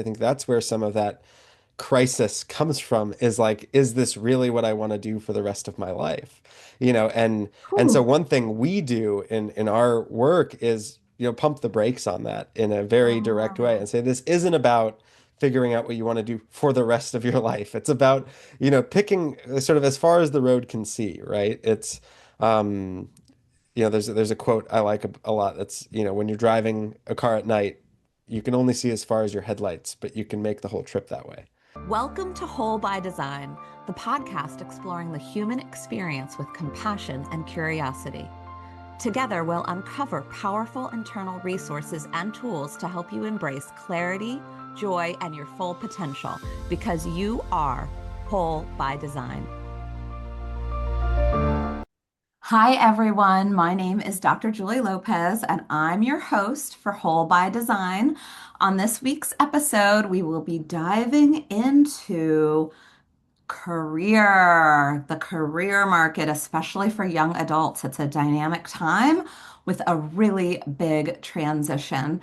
I think that's where some of that crisis comes from is like, is this really what I want to do for the rest of my life? And so Whew. one thing we do in our work is, pump the brakes on that in a very direct way Ah. and say this isn't about figuring out what you want to do for the rest of your life. It's about, picking sort of as far as the road can see, right? It's there's a quote I like a lot that's, when you're driving a car at night, you can only see as far as your headlights, but you can make the whole trip that way. Welcome to Whole by Design, the podcast exploring the human experience with compassion and curiosity. Together, we'll uncover powerful internal resources and tools to help you embrace clarity, joy, and your full potential because you are whole by design. Hi, everyone. My name is Dr. Julie Lopez, and I'm your host for Whole by Design. On this week's episode, we will be diving into the career market, especially for young adults. It's a dynamic time with a really big transition.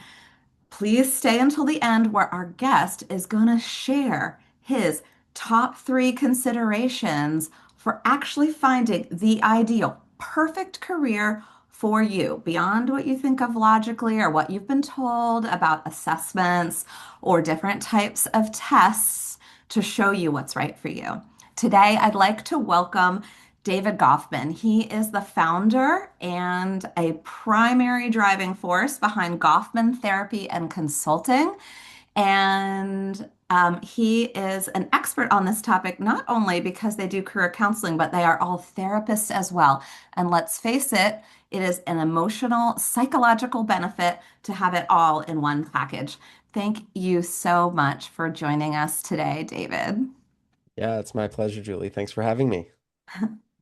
Please stay until the end where our guest is going to share his top three considerations for actually finding the ideal, perfect career for you beyond what you think of logically or what you've been told about assessments or different types of tests to show you what's right for you. Today, I'd like to welcome David Gofman. He is the founder and a primary driving force behind Gofman Therapy and Consulting. And he is an expert on this topic, not only because they do career counseling, but they are all therapists as well. And let's face it, it is an emotional, psychological benefit to have it all in one package. Thank you so much for joining us today, David. Yeah, it's my pleasure, Julie. Thanks for having me.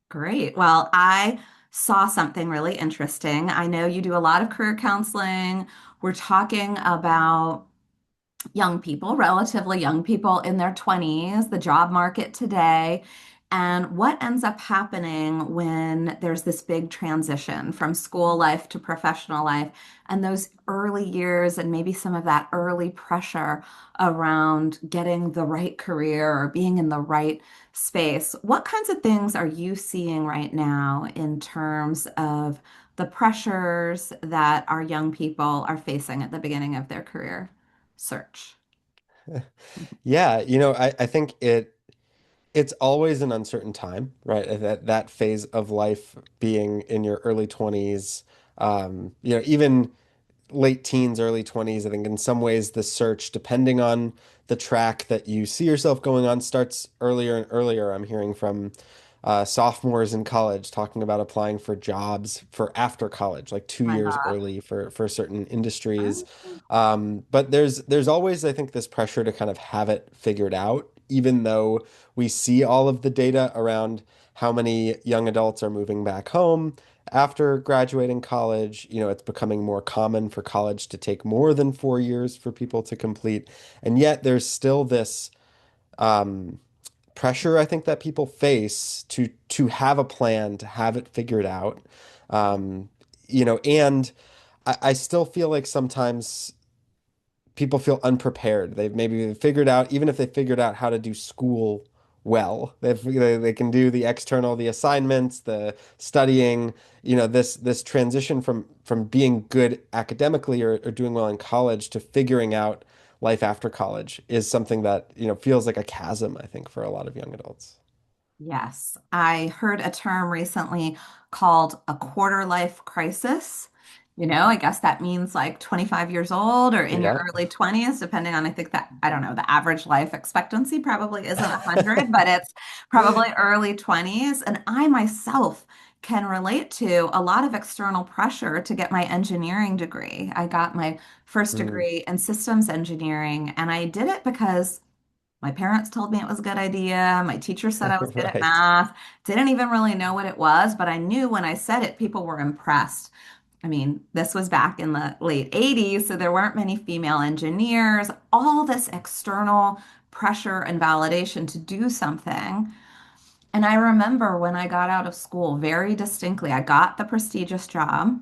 Great. Well, I saw something really interesting. I know you do a lot of career counseling. We're talking about young people, relatively young people in their 20s, the job market today, and what ends up happening when there's this big transition from school life to professional life, and those early years, and maybe some of that early pressure around getting the right career or being in the right space. What kinds of things are you seeing right now in terms of the pressures that our young people are facing at the beginning of their career search? Yeah, I think it's always an uncertain time, right? That phase of life being in your early 20s, even late teens, early 20s. I think in some ways the search, depending on the track that you see yourself going on, starts earlier and earlier. I'm hearing from sophomores in college talking about applying for jobs for after college, like two My years God. early for certain industries. But there's always, I think, this pressure to kind of have it figured out, even though we see all of the data around how many young adults are moving back home after graduating college. It's becoming more common for college to take more than 4 years for people to complete. And yet there's still this um, pressure, I think, that people face to have a plan, to have it figured out. Um, and I still feel like sometimes people feel unprepared. They've maybe figured out, even if they figured out how to do school well, they can do the external, the assignments, the studying, this transition from being good academically or doing well in college to figuring out life after college is something that, feels like a chasm, I think, for a lot of young adults. Yes, I heard a term recently called a quarter life crisis. I guess that means like 25 years old or in your Yeah. early 20s, depending on, I think that, I don't know, the average life expectancy probably isn't 100, but it's probably early 20s. And I myself can relate to a lot of external pressure to get my engineering degree. I got my first Mm. degree in systems engineering, and I did it because my parents told me it was a good idea. My teacher said I was good at Right. math. Didn't even really know what it was, but I knew when I said it, people were impressed. I mean, this was back in the late 80s, so there weren't many female engineers, all this external pressure and validation to do something. And I remember when I got out of school very distinctly, I got the prestigious job.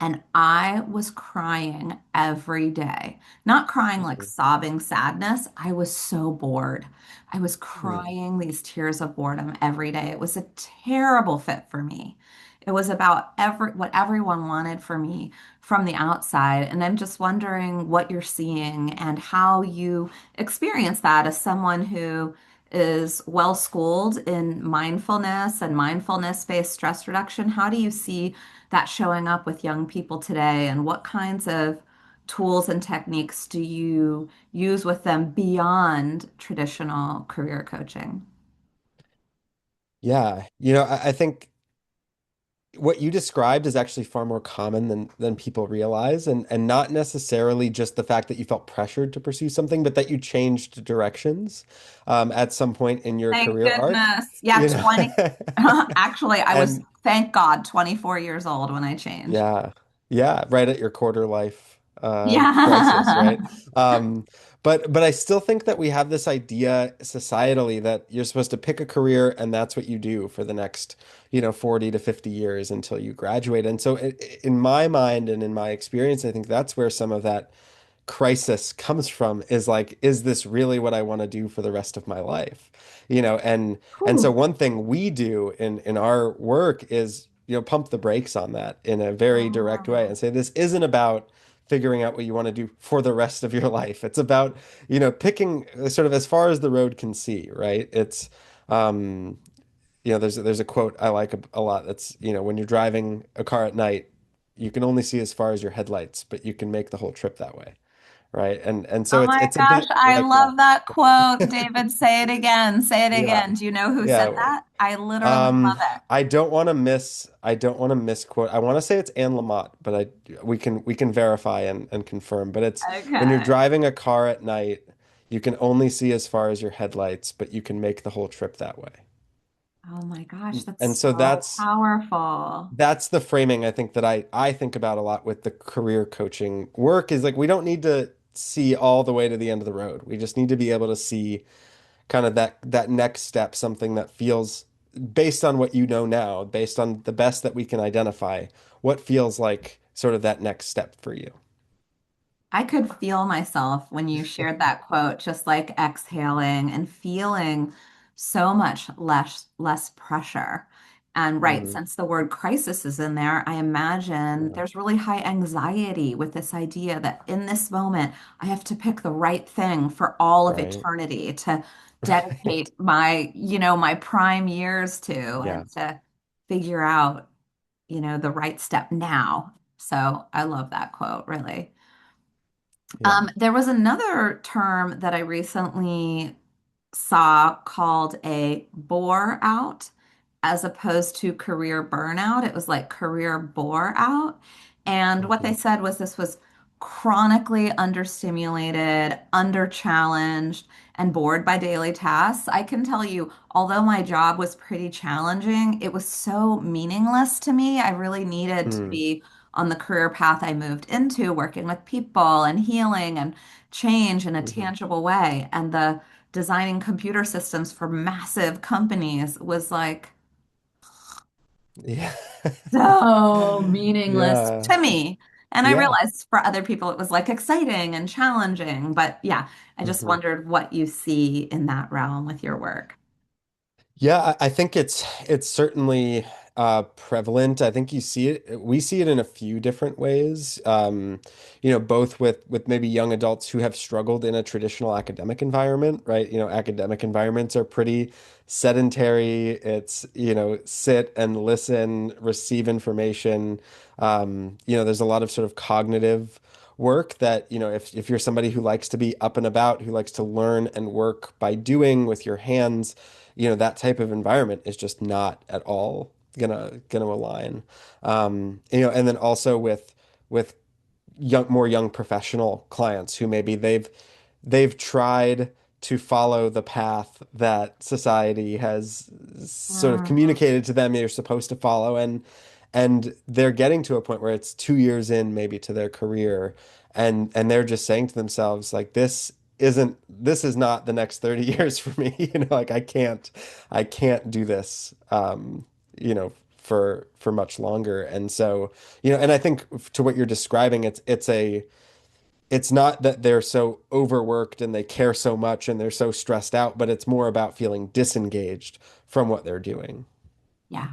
And I was crying every day. Not crying like Mhm. sobbing sadness. I was so bored. I was Mm. crying these tears of boredom every day. It was a terrible fit for me. It was about what everyone wanted for me from the outside. And I'm just wondering what you're seeing and how you experience that as someone who is well schooled in mindfulness and mindfulness-based stress reduction. How do you see that showing up with young people today, and what kinds of tools and techniques do you use with them beyond traditional career coaching? Yeah, I think what you described is actually far more common than people realize, and not necessarily just the fact that you felt pressured to pursue something, but that you changed directions at some point in your Thank career arc, goodness. Yeah, you know. 20. Actually, I was, And thank God, 24 years old when I changed. yeah. Yeah, right at your quarter life crisis, right? Yeah. Um, but I still think that we have this idea societally that you're supposed to pick a career and that's what you do for the next, 40 to 50 years until you graduate. And so in my mind and in my experience, I think that's where some of that crisis comes from, is like, is this really what I want to do for the rest of my life? And so Whew. one thing we do in our work is, pump the brakes on that in a very direct way Oh, and say this isn't about figuring out what you want to do for the rest of your life. It's about, picking sort of as far as the road can see, right? It's there's a quote I like a lot that's, when you're driving a car at night, you can only see as far as your headlights, but you can make the whole trip that way, right? And so oh it's my it's a gosh, bit I like that. love that quote. David, say it again. Say it Yeah. again. Do you know who said Yeah. that? I literally love it. I don't want to misquote. I want to say it's Anne Lamott, but we can verify and confirm. But it's when you're Okay. driving a car at night, you can only see as far as your headlights, but you can make the whole trip that way. Oh my gosh, that's And so so that's powerful. that's the framing I think that I think about a lot with the career coaching work, is like we don't need to see all the way to the end of the road. We just need to be able to see kind of that next step, something that feels, based on what you know now, based on the best that we can identify, what feels like sort of that next step for you. I could feel myself when you shared that quote, just like exhaling and feeling so much less pressure. And right, Hmm. since the word crisis is in there, I imagine Yeah. there's really high anxiety with this idea that in this moment, I have to pick the right thing for all of Right. eternity to Right. dedicate my prime years to, Yeah. and to figure out, the right step now. So I love that quote, really. Yeah. There was another term that I recently saw called a bore out as opposed to career burnout. It was like career bore out. And what they Hmm. said was this was chronically understimulated, under-challenged, and bored by daily tasks. I can tell you, although my job was pretty challenging, it was so meaningless to me. I really needed to Hmm. be on the career path I moved into, working with people and healing and change in a Hmm. tangible way. And the designing computer systems for massive companies was like Yeah. so meaningless Yeah. to me. And I Yeah. realized for other people it was like exciting and challenging. But yeah, I just Hmm. wondered what you see in that realm with your work. Yeah, I think it's certainly prevalent. I think we see it in a few different ways. Both with maybe young adults who have struggled in a traditional academic environment, right? Academic environments are pretty sedentary. It's, sit and listen, receive information. There's a lot of sort of cognitive work that, if you're somebody who likes to be up and about, who likes to learn and work by doing with your hands, that type of environment is just not at all gonna align. And then also with more young professional clients who maybe they've tried to follow the path that society has sort of Mm. communicated to them you're supposed to follow, and they're getting to a point where it's 2 years in maybe to their career, and they're just saying to themselves like this is not the next 30 years for me. Like I can't do this, for much longer. And so, and I think to what you're describing, it's not that they're so overworked and they care so much and they're so stressed out, but it's more about feeling disengaged from what they're doing. Yeah.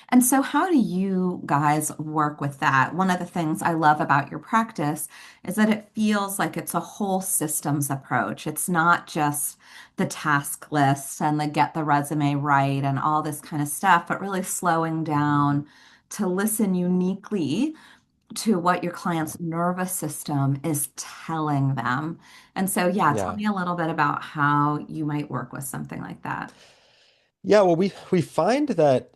And so, how do you guys work with that? One of the things I love about your practice is that it feels like it's a whole systems approach. It's not just the task list and the get the resume right and all this kind of stuff, but really slowing down to listen uniquely to what your client's nervous system is telling them. And so, yeah, tell Yeah. me a little bit about how you might work with something like that. Yeah, well, we find that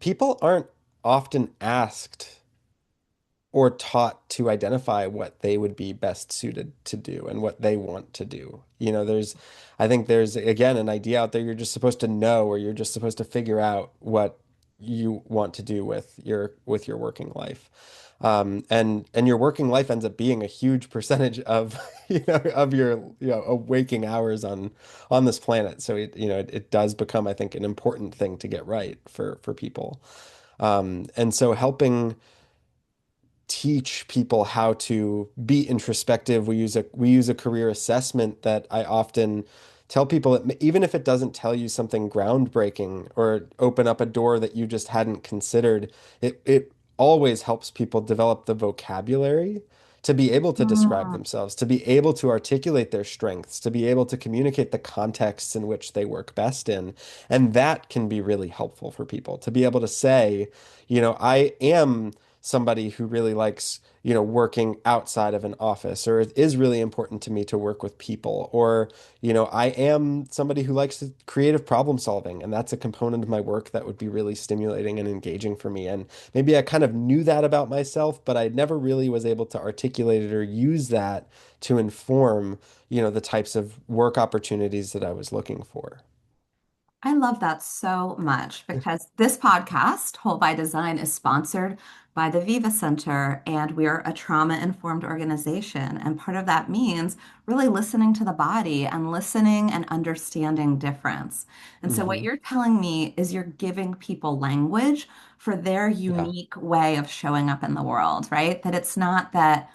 people aren't often asked or taught to identify what they would be best suited to do and what they want to do. I think there's again an idea out there you're just supposed to know or you're just supposed to figure out what you want to do with your working life. And your working life ends up being a huge percentage of of your waking hours on this planet. So it does become, I think, an important thing to get right for people. And so helping teach people how to be introspective. We use a career assessment that I often tell people that even if it doesn't tell you something groundbreaking or open up a door that you just hadn't considered, it always helps people develop the vocabulary to be able to describe Mm. themselves, to be able to articulate their strengths, to be able to communicate the contexts in which they work best in. And that can be really helpful for people to be able to say, I am somebody who really likes, working outside of an office, or it is really important to me to work with people, or, I am somebody who likes creative problem solving, and that's a component of my work that would be really stimulating and engaging for me. And maybe I kind of knew that about myself, but I never really was able to articulate it or use that to inform, the types of work opportunities that I was looking for. I love that so much because this podcast, Whole by Design, is sponsored by the Viva Center, and we're a trauma-informed organization. And part of that means really listening to the body and listening and understanding difference. And so, what Hmm. you're telling me is you're giving people language for their Yeah. unique way of showing up in the world, right? That it's not that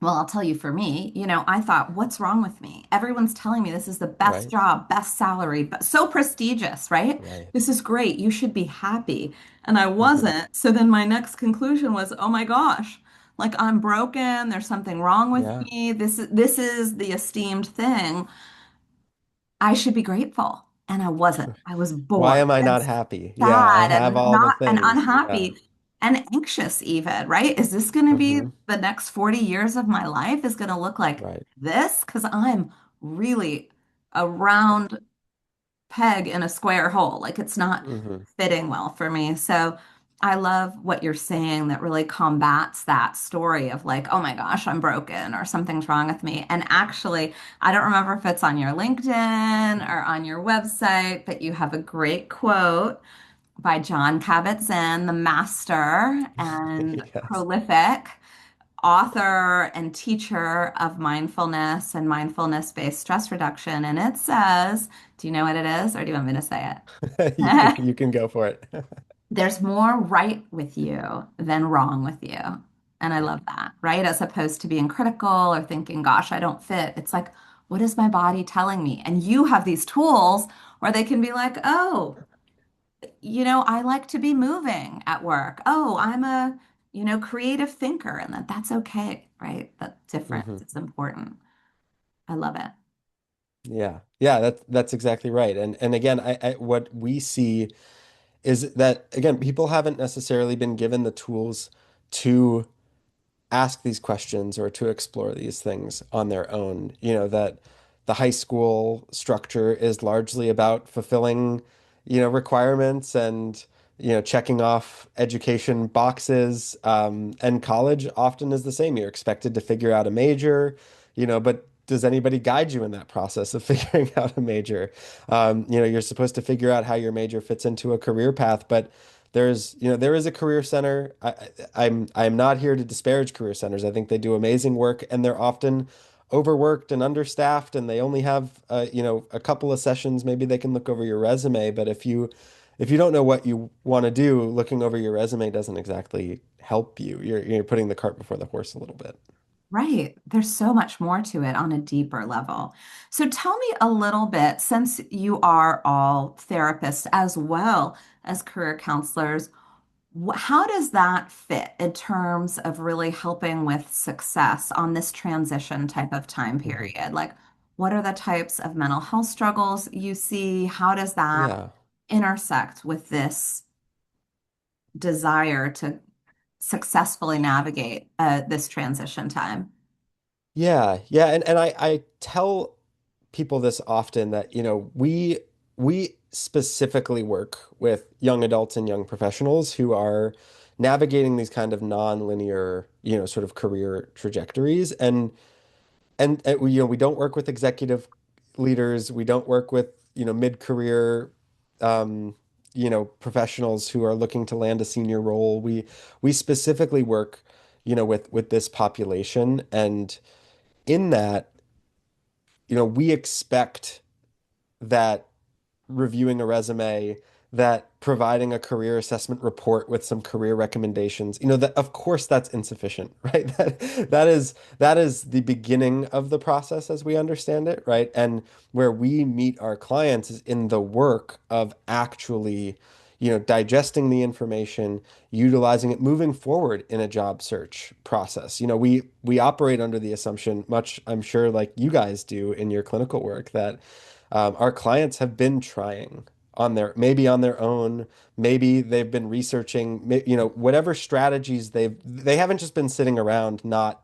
well, I'll tell you for me, I thought, what's wrong with me? Everyone's telling me this is the best Right. job, best salary, but so prestigious, right? Right. This is great. You should be happy. And I Hmm. wasn't. So then my next conclusion was, oh my gosh, like I'm broken. There's something wrong with Yeah. me. This is the esteemed thing. I should be grateful. And I wasn't. I was Why bored am I and not happy? Yeah, I sad have and all the not and things. Yeah. unhappy and anxious even, right? Is this going to be Hmm. the next 40 years of my life is going to look like Right. this? Because I'm really a round peg in a square hole. Like it's not Hmm. fitting well for me. So I love what you're saying that really combats that story of like, oh my gosh, I'm broken or something's wrong with me. And actually, I don't remember if it's on your LinkedIn or on your website, but you have a great quote by John Kabat-Zinn, the master and Yes. prolific author and teacher of mindfulness and mindfulness-based stress reduction. And it says, do you know what it is, or do you want me to say You can it? you can go for it. There's more right with you than wrong with you. And I Yeah. love that, right? As opposed to being critical or thinking, gosh, I don't fit. It's like, what is my body telling me? And you have these tools where they can be like, oh, I like to be moving at work. Oh, I'm a, creative thinker, and that's okay, right? That difference Hmm. is important. I love it. Yeah. Yeah, that's exactly right. And again, what we see is that again, people haven't necessarily been given the tools to ask these questions or to explore these things on their own. That the high school structure is largely about fulfilling, requirements and, checking off education boxes. And college often is the same. You're expected to figure out a major, but does anybody guide you in that process of figuring out a major? You're supposed to figure out how your major fits into a career path, but there is a career center. I'm not here to disparage career centers. I think they do amazing work, and they're often overworked and understaffed, and they only have, a couple of sessions. Maybe they can look over your resume, but if you don't know what you want to do, looking over your resume doesn't exactly help you. You're putting the cart before the horse a little bit. Right. There's so much more to it on a deeper level. So tell me a little bit, since you are all therapists as well as career counselors, how does that fit in terms of really helping with success on this transition type of time Mhm. period? Like, what are the types of mental health struggles you see? How does that Yeah. intersect with this desire to successfully navigate this transition time? Yeah, yeah, and I tell people this often that, we specifically work with young adults and young professionals who are navigating these kind of non-linear, sort of career trajectories. And we don't work with executive leaders. We don't work with, mid-career professionals who are looking to land a senior role. We specifically work, with this population. And in that, we expect that reviewing a resume, that providing a career assessment report with some career recommendations, that of course that's insufficient, right? That is the beginning of the process as we understand it, right? And where we meet our clients is in the work of actually, digesting the information, utilizing it, moving forward in a job search process. We operate under the assumption, much I'm sure like you guys do in your clinical work, that our clients have been trying maybe on their own, maybe they've been researching, whatever strategies they haven't just been sitting around not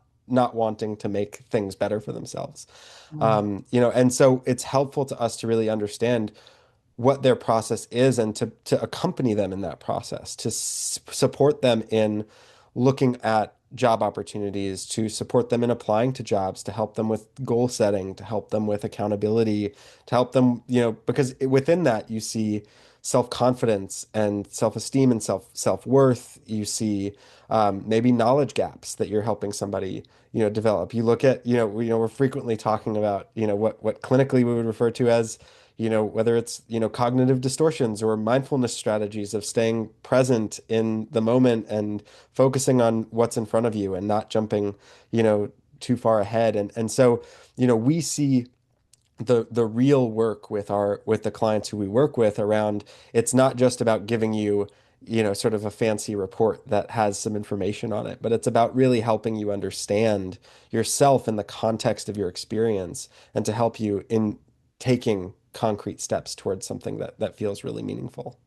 wanting to make things better for themselves. And so it's helpful to us to really understand what their process is and to accompany them in that process, to support them in looking at job opportunities, to support them in applying to jobs, to help them with goal setting, to help them with accountability, to help them, because within that you see self-confidence and self-esteem and self-worth. You see maybe knowledge gaps that you're helping somebody, develop. You look at, we're frequently talking about, what clinically we would refer to as, whether it's, cognitive distortions or mindfulness strategies of staying present in the moment and focusing on what's in front of you and not jumping, too far ahead. And so, we see the real work with the clients who we work with around, it's not just about giving you, sort of a fancy report that has some information on it, but it's about really helping you understand yourself in the context of your experience and to help you in taking concrete steps towards something that feels really meaningful.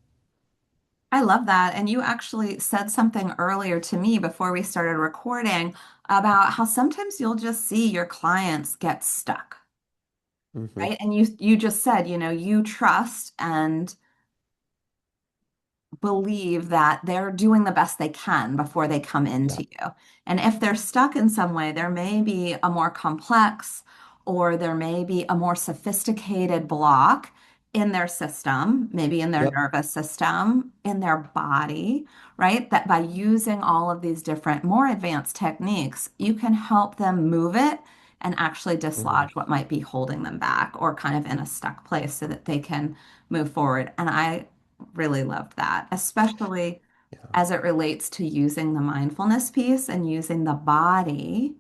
I love that. And you actually said something earlier to me before we started recording about how sometimes you'll just see your clients get stuck, Hmm. right? And you just said, you trust and believe that they're doing the best they can before they come Yeah. into you. And if they're stuck in some way, there may be a more complex or there may be a more sophisticated block in their system, maybe in their Yep. nervous system, in their body, right? That by using all of these different, more advanced techniques, you can help them move it and actually Hmm. dislodge what might be holding them back or kind of in a stuck place so that they can move forward. And I really loved that, especially Yeah. as it relates to using the mindfulness piece and using the body,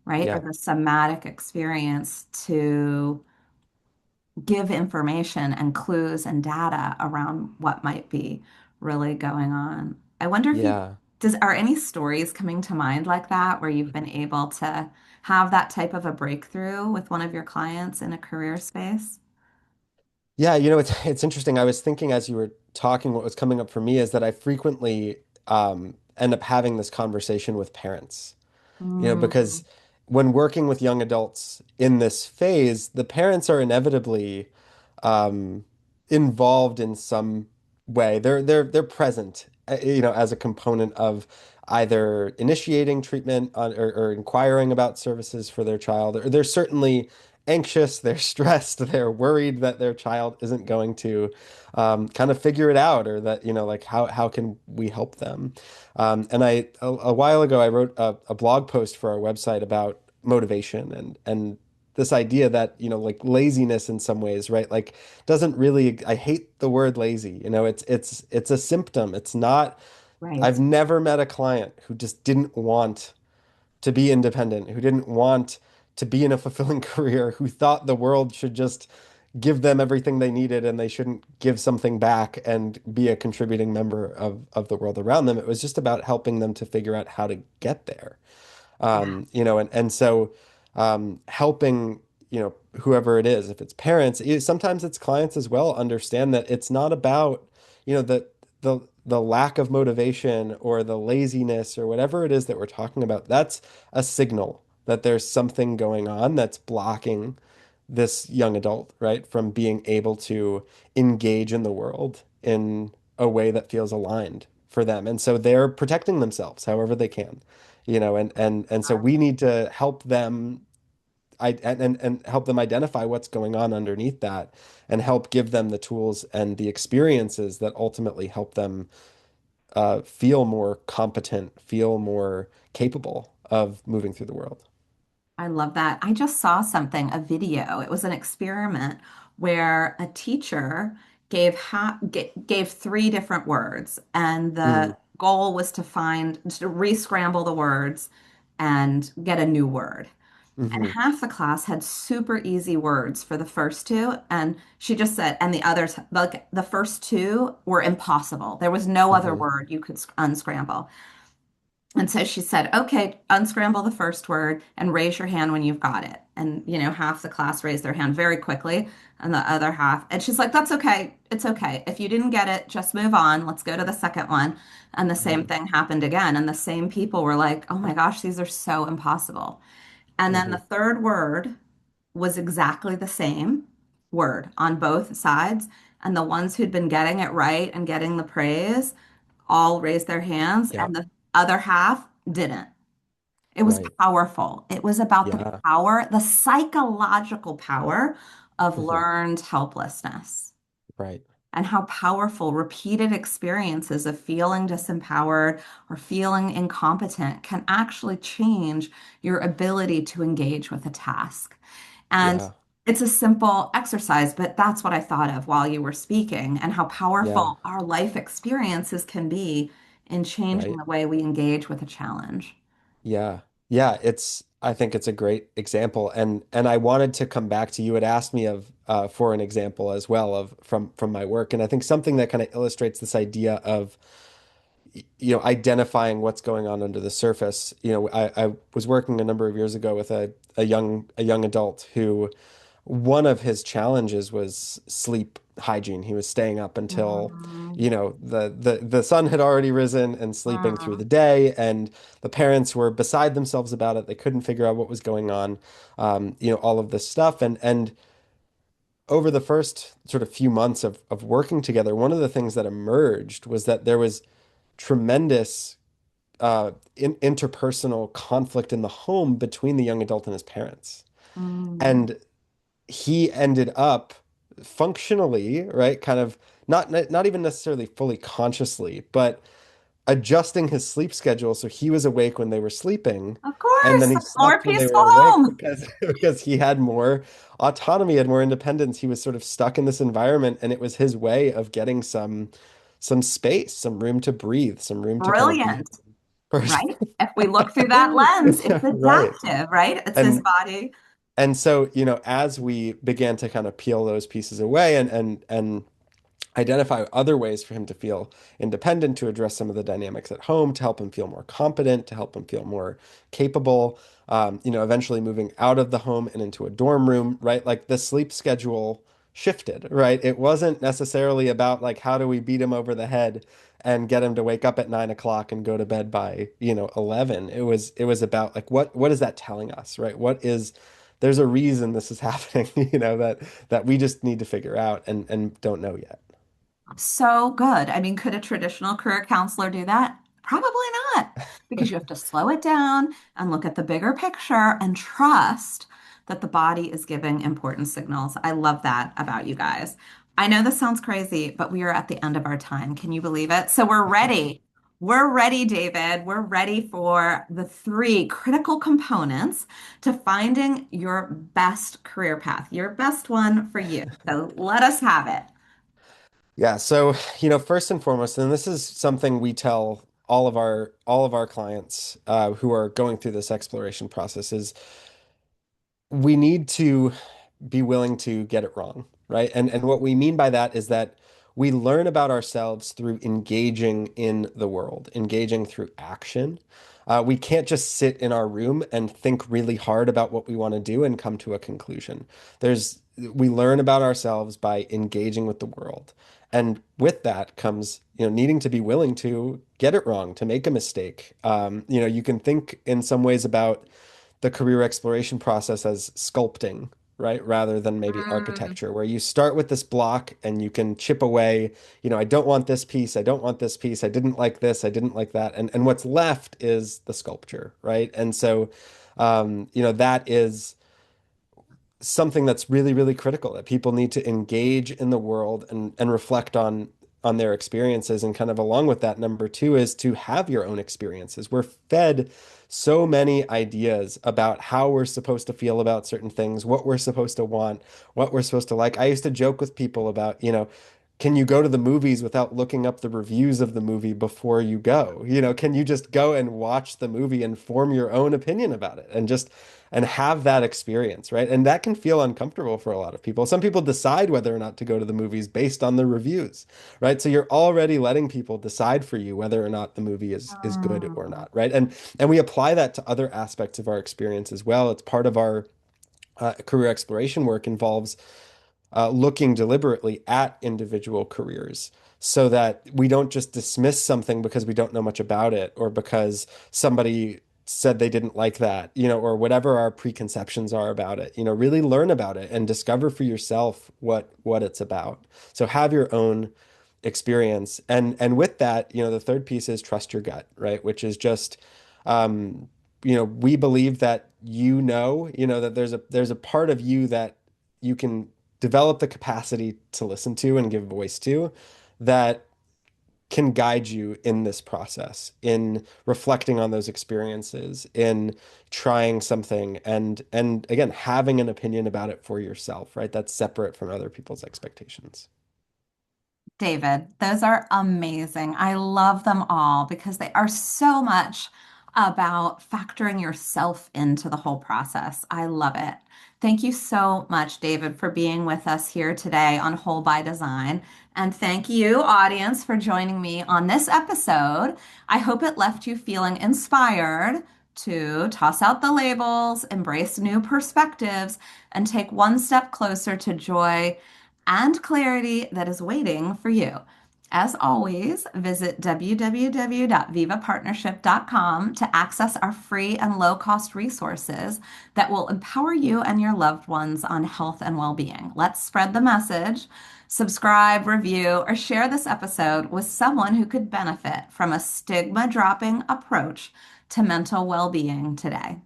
right, or Yeah. the somatic experience to give information and clues and data around what might be really going on. I wonder if you Yeah. are any stories coming to mind like that where you've been able to have that type of a breakthrough with one of your clients in a career space? Yeah, it's interesting. I was thinking as you were talking, what was coming up for me is that I frequently end up having this conversation with parents, Mm, because when working with young adults in this phase, the parents are inevitably um, involved in some way. They're present, as a component of either initiating treatment or inquiring about services for their child. Or they're certainly anxious, they're stressed, they're worried that their child isn't going to kind of figure it out, or that, like how can we help them? And a while ago, I wrote a blog post for our website about motivation and this idea that, like laziness in some ways, right? Like doesn't really, I hate the word lazy. It's a symptom. It's not, Right. I've never met a client who just didn't want to be independent, who didn't want to be in a fulfilling career, who thought the world should just give them everything they needed and they shouldn't give something back and be a contributing member of the world around them. It was just about helping them to figure out how to get there. And so helping, whoever it is, if it's parents, sometimes it's clients as well, understand that it's not about, the lack of motivation or the laziness or whatever it is that we're talking about. That's a signal that there's something going on that's blocking this young adult, right, from being able to engage in the world in a way that feels aligned for them. And so they're protecting themselves however they can, and so we need to help them and help them identify what's going on underneath that and help give them the tools and the experiences that ultimately help them feel more competent, feel more capable of moving through the world. I love that. I just saw something, a video. It was an experiment where a teacher gave three different words, and Hmm. the goal was to re-scramble the words and get a new word. And Hmm. half the class had super easy words for the first two, and she just said, and the others, like the first two were impossible. There was no other Hmm. word you could unscramble. And so she said, okay, unscramble the first word and raise your hand when you've got it. And, half the class raised their hand very quickly, and the other half, and she's like, that's okay. It's okay. If you didn't get it, just move on. Let's go to the second one. And the same Hmm. thing happened again. And the same people were like, oh my gosh, these are so impossible. And then the Hmm. third word was exactly the same word on both sides. And the ones who'd been getting it right and getting the praise all raised their hands, Yeah. and the other half didn't. It was Right. powerful. It was about the Yeah. power, the psychological power of Hmm. learned helplessness Right. and how powerful repeated experiences of feeling disempowered or feeling incompetent can actually change your ability to engage with a task. And Yeah. it's a simple exercise, but that's what I thought of while you were speaking and how Yeah. powerful our life experiences can be in changing Right. the way we engage with a challenge. Yeah. Yeah, I think it's a great example, and I wanted to come back to you had asked me of for an example as well of from my work, and I think something that kind of illustrates this idea of identifying what's going on under the surface. I was working a number of years ago with a young adult who one of his challenges was sleep hygiene. He was staying up until, Mm, the sun had already risen and sleeping through the mm. day, and the parents were beside themselves about it. They couldn't figure out what was going on, all of this stuff. And over the first sort of few months of working together, one of the things that emerged was that there was tremendous interpersonal conflict in the home between the young adult and his parents. Mm. And he ended up functionally, right, kind of not even necessarily fully consciously, but adjusting his sleep schedule so he was awake when they were sleeping, Of and then course, he a more slept when they peaceful were awake home. because he had more autonomy, had more independence. He was sort of stuck in this environment, and it was his way of getting some space, some room to breathe, some room to kind of be Brilliant, his person. right? If we look through that lens, it's Right. adaptive, right? It's his And body. and so, as we began to kind of peel those pieces away and identify other ways for him to feel independent, to address some of the dynamics at home, to help him feel more competent, to help him feel more capable, eventually moving out of the home and into a dorm room, right? Like the sleep schedule shifted, right? It wasn't necessarily about like how do we beat him over the head and get him to wake up at 9 o'clock and go to bed by, 11. It was about like what is that telling us, right? There's a reason this is happening, that we just need to figure out and don't know yet. So good. I mean, could a traditional career counselor do that? Probably not, because you have to slow it down and look at the bigger picture and trust that the body is giving important signals. I love that about you guys. I know this sounds crazy, but we are at the end of our time. Can you believe it? So we're ready. We're ready, David. We're ready for the three critical components to finding your best career path, your best one for you. So let us have it. Yeah, so first and foremost, and this is something we tell all of our clients who are going through this exploration process is we need to be willing to get it wrong, right? And what we mean by that is that we learn about ourselves through engaging in the world, engaging through action. We can't just sit in our room and think really hard about what we want to do and come to a conclusion. We learn about ourselves by engaging with the world. And with that comes, needing to be willing to get it wrong, to make a mistake. You can think in some ways about the career exploration process as sculpting, right? Rather than maybe Mm. architecture, where you start with this block and you can chip away, I don't want this piece, I don't want this piece, I didn't like this, I didn't like that. And what's left is the sculpture, right? And so, that is something that's really, really critical that people need to engage in the world and reflect on their experiences. And kind of along with that, number two is to have your own experiences. We're fed so many ideas about how we're supposed to feel about certain things, what we're supposed to want, what we're supposed to like. I used to joke with people about, can you go to the movies without looking up the reviews of the movie before you go? Can you just go and watch the movie and form your own opinion about it and have that experience, right? And that can feel uncomfortable for a lot of people. Some people decide whether or not to go to the movies based on the reviews, right? So you're already letting people decide for you whether or not the movie is good or Mm. not, right? And we apply that to other aspects of our experience as well. It's part of our career exploration work involves looking deliberately at individual careers so that we don't just dismiss something because we don't know much about it or because somebody said they didn't like that, or whatever our preconceptions are about it. Really learn about it and discover for yourself what it's about. So have your own experience. And with that, the third piece is trust your gut, right? Which is just we believe that that there's a part of you that you can develop the capacity to listen to and give voice to that can guide you in this process, in reflecting on those experiences, in trying something and again, having an opinion about it for yourself, right? That's separate from other people's expectations. David, those are amazing. I love them all because they are so much about factoring yourself into the whole process. I love it. Thank you so much, David, for being with us here today on Whole by Design. And thank you, audience, for joining me on this episode. I hope it left you feeling inspired to toss out the labels, embrace new perspectives, and take one step closer to joy and clarity that is waiting for you. As always, visit www.vivapartnership.com to access our free and low cost resources that will empower you and your loved ones on health and well being. Let's spread the message. Subscribe, review, or share this episode with someone who could benefit from a stigma dropping approach to mental well being today.